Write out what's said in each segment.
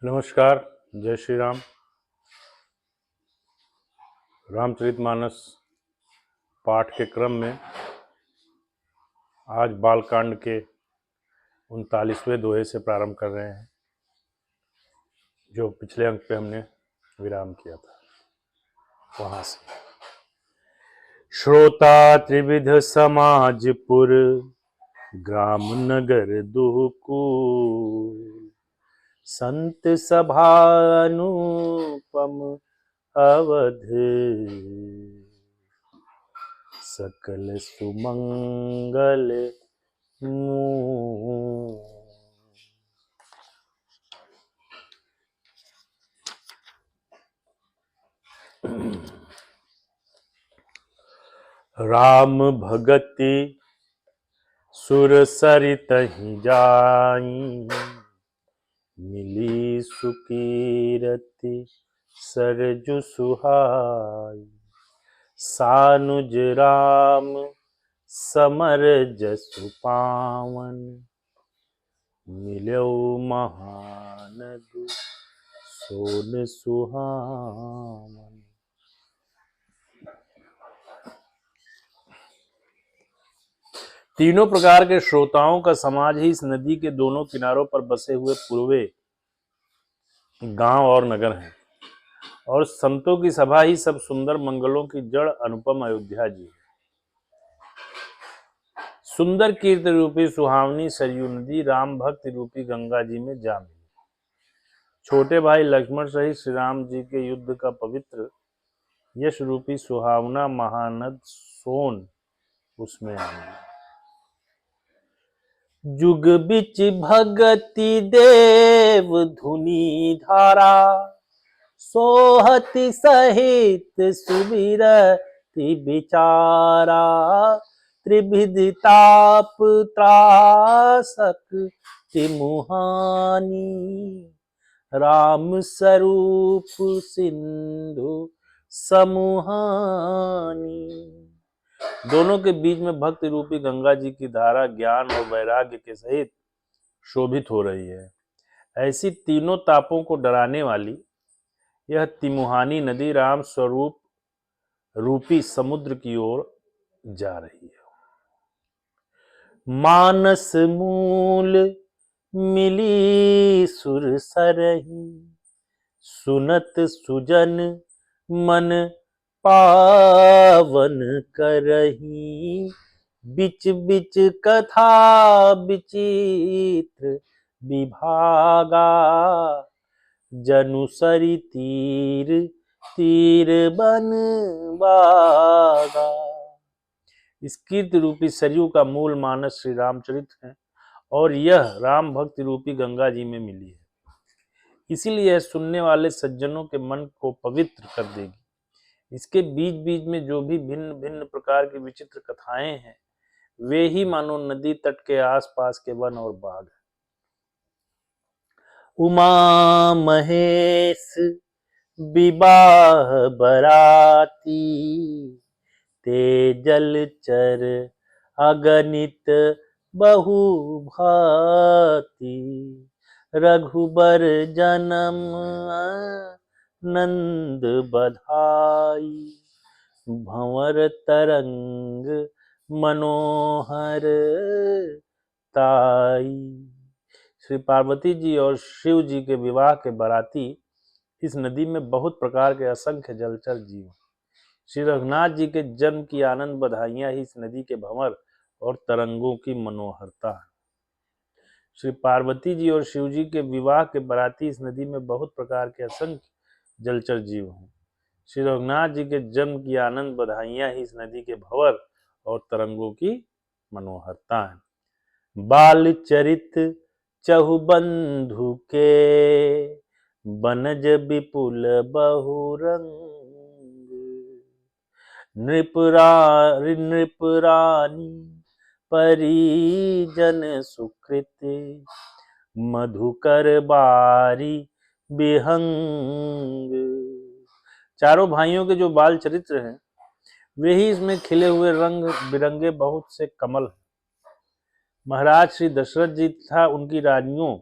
नमस्कार। जय श्री राम। रामचरितमानस पाठ के क्रम में आज बालकांड के 39वें दोहे से प्रारंभ कर रहे हैं, जो पिछले अंक पे हमने विराम किया था वहां से। श्रोता त्रिविध समाजपुर, ग्राम नगर दुहकूल, संत सभा अनुपम अवध, सकल सुमंगल मूल। राम भगति सुर सरितहि जाई, मिली सुकीरति सरजु सुहाई। सानुज राम समर जसु पावन, मिल्यो महानद सोन सुहावन। तीनों प्रकार के श्रोताओं का समाज ही इस नदी के दोनों किनारों पर बसे हुए पूर्वे गांव और नगर हैं, और संतों की सभा ही सब सुंदर मंगलों की जड़ अनुपम अयोध्या जी है। सुंदर कीर्ति रूपी सुहावनी सरयू नदी राम भक्ति रूपी गंगा जी में जा मिली। छोटे भाई लक्ष्मण सहित श्री राम जी के युद्ध का पवित्र यश रूपी सुहावना महानद सोन उसमें आ मिली। जुग बिच भगति देव धुनी धारा, सोहति सहित सुमिरति बिचारा। त्रिविध ताप त्रासक तिमुहानी, राम स्वरूप सिंधु समूहानी। दोनों के बीच में भक्ति रूपी गंगा जी की धारा ज्ञान और वैराग्य के सहित शोभित हो रही है। ऐसी तीनों तापों को डराने वाली यह तिमुहानी नदी राम स्वरूप रूपी समुद्र की ओर जा रही है। मानस मूल मिली सुर सरही, सुनत सुजन मन पावन करही। बिच बिच कथा विचित्र विभागा, जनुसरी तीर तीर बन बागा। इस कीर्ति रूपी सरयू का मूल मानस श्री रामचरित है, और यह राम भक्ति रूपी गंगा जी में मिली है। इसीलिए यह सुनने वाले सज्जनों के मन को पवित्र कर देगी। इसके बीच बीच में जो भी भिन्न भिन्न प्रकार की विचित्र कथाएं हैं, वे ही मानो नदी तट के आसपास के वन और बाग हैं। उमा महेश विवाह बराती, ते जलचर अगणित बहु भांति। रघुबर जन्म नंद बधाई, भंवर तरंग मनोहर ताई। श्री पार्वती जी और शिव जी के विवाह के बाराती इस नदी में बहुत प्रकार के असंख्य जलचर जीव। श्री रघुनाथ जी के जन्म की आनंद बधाइयां ही इस नदी के भंवर और तरंगों की मनोहरता है। श्री पार्वती जी और शिव जी के विवाह के बाराती इस नदी में बहुत प्रकार के असंख्य जलचर जीव हैं। श्री रघुनाथ जी के जन्म की आनंद बधाइयां ही इस नदी के भंवर और तरंगों की मनोहरता है। बाल चरित चहुबंधु के, बनज विपुल बहुरंग। नृपरानी परिजन सुकृत, मधुकर बारी विहंग। चारों भाइयों के जो बाल चरित्र हैं, वे ही इसमें खिले हुए रंग बिरंगे बहुत से कमल हैं। महाराज श्री दशरथ जी तथा उनकी रानियों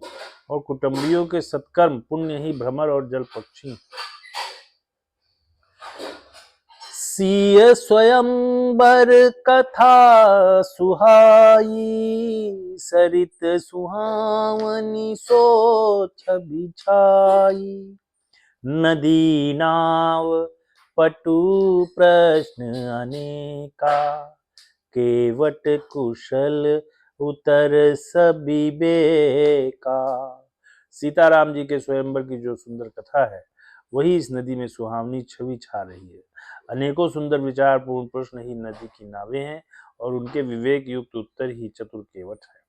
और कुटुंबियों के सत्कर्म पुण्य ही भ्रमर और जल पक्षी। सिय स्वयंवर कथा सुहाई, सरित सुहावनी सो छवि छाई। नदी नाव पटु प्रश्न अनेका, केवट कुशल उतर सभी बेका। सीताराम जी के स्वयंवर की जो सुंदर कथा है वही इस नदी में सुहावनी छवि छा रही है। अनेकों सुंदर विचारपूर्ण प्रश्न ही नदी की नावें हैं और उनके विवेक युक्त उत्तर ही चतुर केवट है।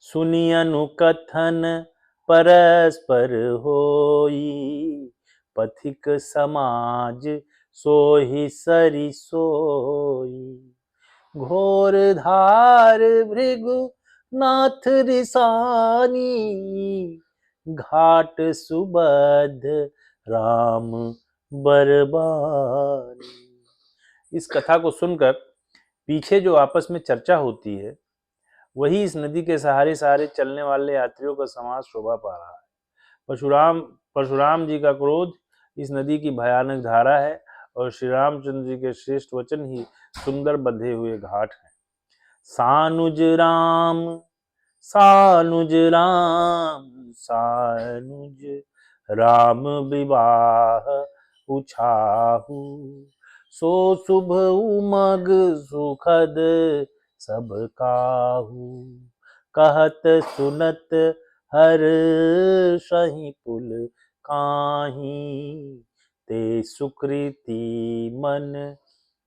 सुनी अनुकथन परस्पर होई, पथिक समाज सोहि सरि सोई। घोर धार भृगु नाथ रिसानी, घाट सुबध राम बरबानी। इस कथा को सुनकर पीछे जो आपस में चर्चा होती है वही इस नदी के सहारे सहारे चलने वाले यात्रियों का समाज शोभा पा रहा है। परशुराम जी का क्रोध इस नदी की भयानक धारा है और श्री रामचंद्र जी के श्रेष्ठ वचन ही सुंदर बंधे हुए घाट हैं। सानुज राम सानुज राम सानुज राम विवाह उछाहू, सो शुभ उमग सुखद सब काहू। कहत सुनत हर सही पुल काहीं, ते सुकृति मन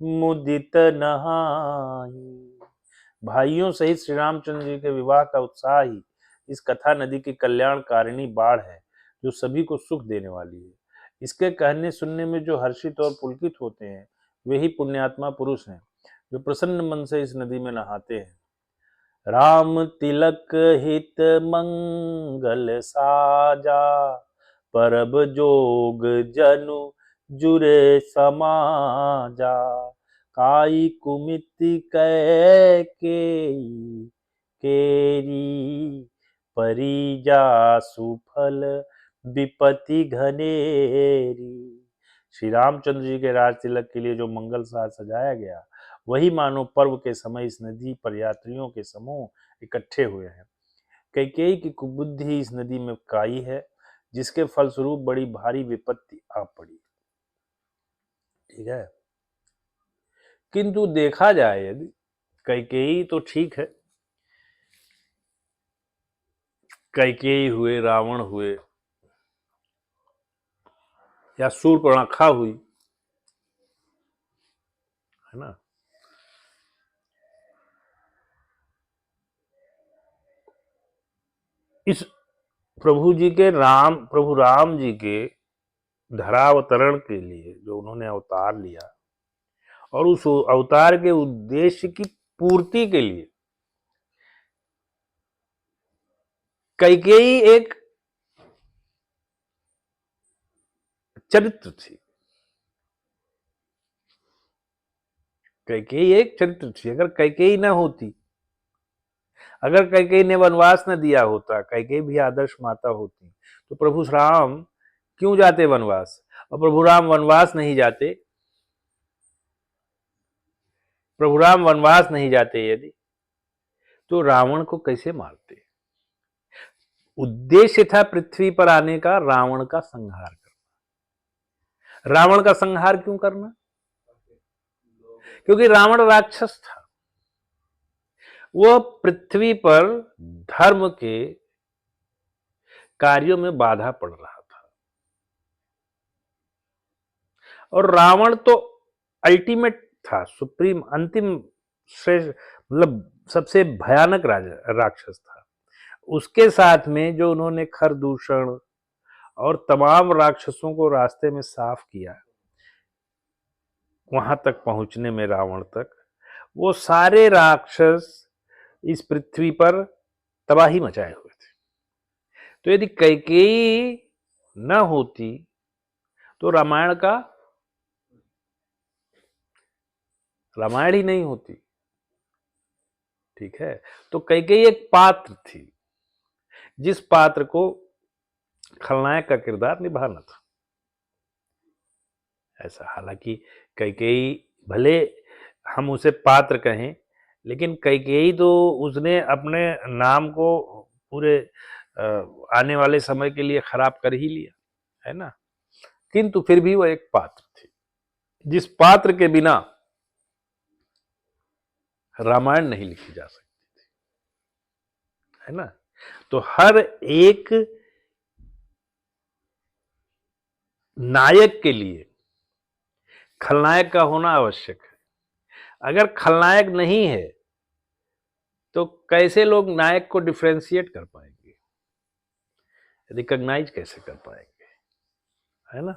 मुदित नहाई। भाइयों सहित श्री रामचंद्र जी के विवाह का उत्साह ही इस कथा नदी की कल्याणकारिणी बाढ़ है जो सभी को सुख देने वाली है। इसके कहने सुनने में जो हर्षित और पुलकित होते हैं वे ही पुण्यात्मा पुरुष हैं जो प्रसन्न मन से इस नदी में नहाते हैं। राम तिलक हित मंगल साजा, परब जोग जनु जुरे समाजा। काई कुमिति कैकेयी केरी, परिजा सुफल विपत्ति घनेरी। श्री रामचंद्र जी के राज तिलक के लिए जो मंगल साज सजाया गया वही मानो पर्व के समय इस नदी पर यात्रियों के समूह इकट्ठे हुए हैं। कैकेयी की कुबुद्धि इस नदी में काई है जिसके फलस्वरूप बड़ी भारी विपत्ति आ पड़ी। ठीक है, किंतु देखा जाए यदि कैकेयी तो ठीक है, कैकेयी हुए, रावण हुए या शूर्पणखा हुई, है ना, इस प्रभु राम जी के धरावतरण के लिए जो उन्होंने अवतार लिया और उस अवतार के उद्देश्य की पूर्ति के लिए कैकेयी एक चरित्र थी। कैकेयी एक चरित्र थी। अगर कैकेयी न होती, अगर कैकेयी ने वनवास न दिया होता, कैकेयी भी आदर्श माता होती, तो प्रभु राम क्यों जाते वनवास? और प्रभु राम वनवास नहीं जाते, प्रभु राम वनवास नहीं जाते यदि, तो रावण को कैसे मारते? उद्देश्य था पृथ्वी पर आने का रावण का संहार करना। रावण का संहार क्यों करना? क्योंकि रावण राक्षस था। वह पृथ्वी पर धर्म के कार्यों में बाधा पड़ रहा था और रावण तो अल्टीमेट था, सुप्रीम, अंतिम, श्रेष्ठ, मतलब सबसे भयानक राक्षस था। उसके साथ में जो उन्होंने खरदूषण और तमाम राक्षसों को रास्ते में साफ किया वहां तक पहुंचने में, रावण तक, वो सारे राक्षस इस पृथ्वी पर तबाही मचाए हुए थे। तो यदि कैकेयी न होती तो रामायण ही नहीं होती। ठीक है, तो कैकेयी एक पात्र थी, जिस पात्र को खलनायक का किरदार निभाना था। ऐसा, हालांकि कैकेयी भले हम उसे पात्र कहें, लेकिन कैकेयी तो उसने अपने नाम को पूरे आने वाले समय के लिए खराब कर ही लिया, है ना। किंतु फिर भी वो एक पात्र थी, जिस पात्र के बिना रामायण नहीं लिखी जा सकती थी, है ना। तो हर एक नायक के लिए खलनायक का होना आवश्यक है। अगर खलनायक नहीं है तो कैसे लोग नायक को डिफरेंशिएट कर पाएंगे, रिकॉग्नाइज कैसे कर पाएंगे, है ना।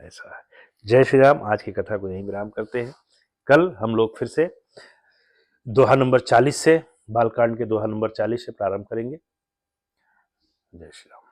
ऐसा है। जय श्री राम। आज की कथा को यहीं विराम करते हैं। कल हम लोग फिर से दोहा नंबर 40 से, बालकांड के दोहा नंबर 40 से प्रारंभ करेंगे। जय श्री राम।